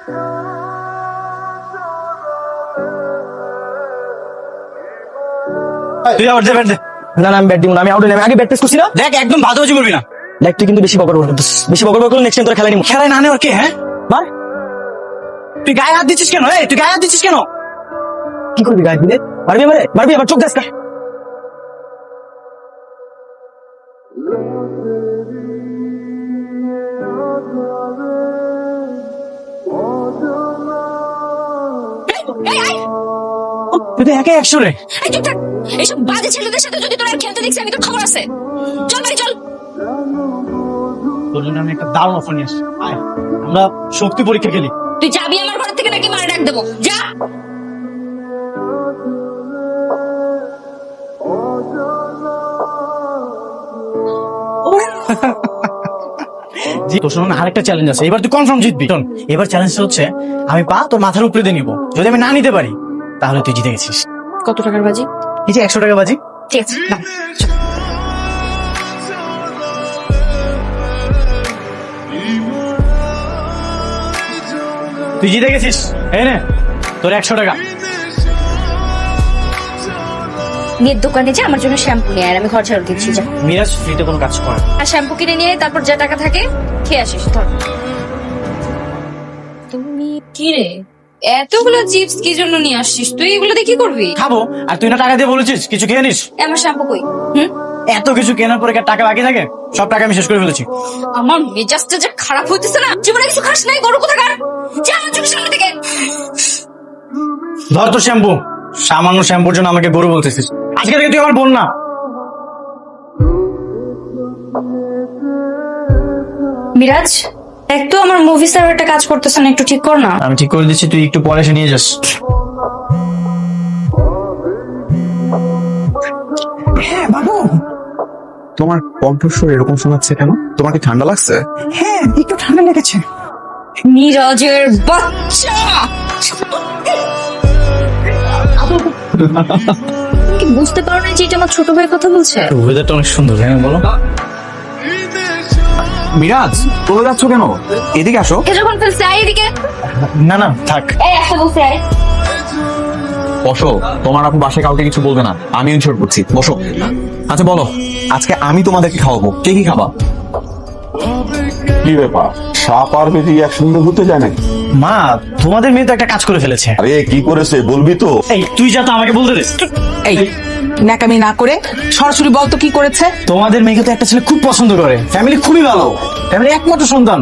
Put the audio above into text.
তুই আবার ব্যাট দে। না না আমি ব্যাট দিব না, আমি আউট হইলাম, আগে ব্যাট টেস্ট করছি না। দেখ একদম বাজে বলবি না। দেখ তুই কিন্তু বেশি বকর করছিস, বেশি বকর করলে নেক্সট টাইম তোরা খেলা নিব। খেলায় না নেওয়ার কে? হ্যাঁ মার। তুই গায়ে হাত দিচ্ছিস কেন? তুই গায়ে হাত দিচ্ছিস কেন? কি করবি গায়ে দিলে? মারবি আমারে? মারবি আমার চোখ দেখ। তুই তো একে 100 রে। এই চুপ থাক। এইসব বাজে ছেলেদের সাথে যদি তোর আর খেলতে দেখছি আমি তোর খবর আছে। চল বাড়ি চল। তোর জন্য আমি একটা দারুণ অফার নিয়ে আসছি। আয়, আমরা শক্তি পরীক্ষা খেলি। তুই যাবি আমার ঘর থেকে নাকি মারে ডাক দেবো? যা। জি, তোর সঙ্গে আরেকটা চ্যালেঞ্জ আছে। এবার তুই কনফার্ম জিতবি। শোন, এবার চ্যালেঞ্জটা হচ্ছে আমি পা তোর মাথার উপরে দিয়ে নিবো। যদি আমি না নিতে পারি তাহলে তুই জিতে গেছিস। কত টাকার বাজি? এই যে 100 টাকা বাজি। ঠিক আছে নাও। তুই জিতে গেছিস। এই নে তোর 100 টাকা। নিয়ে দোকানে যা আমার জন্য শ্যাম্পু নিয়ে আয়, আমি ঘর ঝাড়ু দিচ্ছি যা। মিরাজ ফ্রিতে কোনো কাজ করে না। আর শ্যাম্পু কিনে নিয়ে আয়, তারপর যা টাকা থাকে খেয়ে আসিস। ধর। তুমি কি রে এতগুলো চিপস কি জন্য নিয়ে আসছিস? তুই এগুলো দিয়ে কি করবি? খাবো। আর তুই না টাকা দিয়ে বলেছিস কিছু খেয়ে নিস। আমার শ্যাম্পু কই? এত কিছু কেনার পরে কি আর টাকা বাকি থাকে? সব টাকা আমি শেষ করে ফেলেছি। আমার মেজাজটা যে খারাপ হইতেছে না। জীবনে কিছু খাস নাই, গরু কোথাকার। যা আমার চোখের সামনে থেকে। ধর তোর শ্যাম্পু। সামান্য শ্যাম্পুর জন্য আমাকে গরু বলতেছিস। আজকে থেকে তুই আমার বোন না। মিরাজ একটু আমার মুভি স্টার একটা কাজ করতেছ না, একটু ঠিক কর না। আমি ঠিক করে দিচ্ছি, তুই একটু পরে এসে নিয়ে যাস। হ্যাঁ বাবু, তোমার কণ্ঠস্বর এরকম শোনাচ্ছে কেন? তোমার কি ঠান্ডা লাগছে? হ্যাঁ একটু ঠান্ডা লেগেছে। মিরাজের বাচ্চা কি বুঝতে পারো না যে এটা আমার ছোট ভাইয়ের কথা বলছে? ওয়েদারটা অনেক সুন্দর, হ্যাঁ বলো। মিরাজ চলে যাচ্ছ কেন? এদিকে আসো। এ যখন ফেলছে আয় এদিকে। না না থাক। এই একটা বলছে আয়। বসো, তোমার আপু বাসায় কাউকে কিছু বলবে না, আমি ইনশোর করছি। বসো। আচ্ছা বলো, আজকে আমি তোমাদেরকে খাওয়াবো, কে কি খাবা? কি ব্যাপার, সাপ আর বেটি একসঙ্গে হতে যায় নাকি? মা, তোমাদের মেয়ে তো একটা কাজ করে ফেলেছে। আরে কি করেছে বলবি তো? এই তুই যা তো আমাকে বলতে দে। এই ন্যাকামি না করে সরাসরি বলতো কি করেছে। তোমাদের মেয়েকে তো একটা ছেলে খুব পছন্দ করে, ফ্যামিলি খুবই ভালো, ফ্যামিলি একমাত্র সন্তান।